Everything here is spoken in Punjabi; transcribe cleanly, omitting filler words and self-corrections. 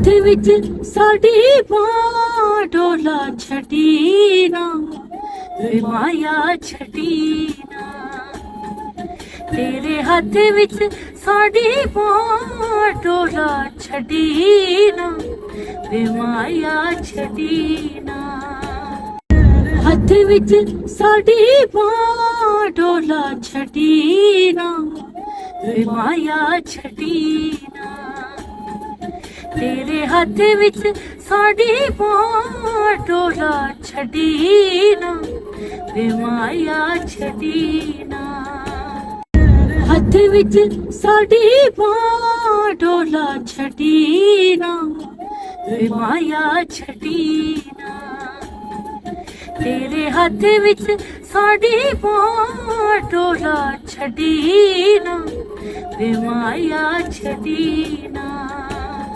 ਹੱਥ ਵਿੱਚ ਸਾਡੀ ਬਾਂਹ ਡੋਲਾ ਛੱਡੀ ਨਾ ਵੇ ਮਾਇਆ ਛੱਡੀ ਨਾ। ਤੇਰੇ ਹੱਥ ਵਿੱਚ ਸਾਡੀ ਬਾਂਹ ਡੋਲਾ ਛੱਡੀ ਨਾ ਵੇ ਮਾਇਆ ਛੱਡੀ ਨਾ। ਹੱਥ ਵਿੱਚ ਸਾਡੀ ਬਾਂਹ ਡੋਲਾ ਛੱਡੀ ਨਾ ਵੇ ਮਾਇਆ ਛੱਡੀ ਨਾ। ਤੇਰੇ ਹੱਥ ਵਿੱਚ ਸਾਡੀ ਬਾਂਹ ਡੋਲਾ ਛੱਡੀ ਨਾ ਵੇ ਮਾਇਆ ਛੱਡੀ ਨਾ। ਹੱਥ ਵਿੱਚ ਸਾਡੀ ਬਾਂਹ ਡੋਲਾ ਛੱਡੀ ਨਾ ਵੇ ਮਾਇਆ ਛੱਡੀ ਨਾ। ਤੇਰੇ ਹੱਥ ਵਿੱਚ ਸਾਡੀ ਬਾਂਹ ਡੋਲਾ ਛੱਡੀ ਨਾ ਵੇ ਮਾਇਆ ਛੱਡੀ ਨਾ।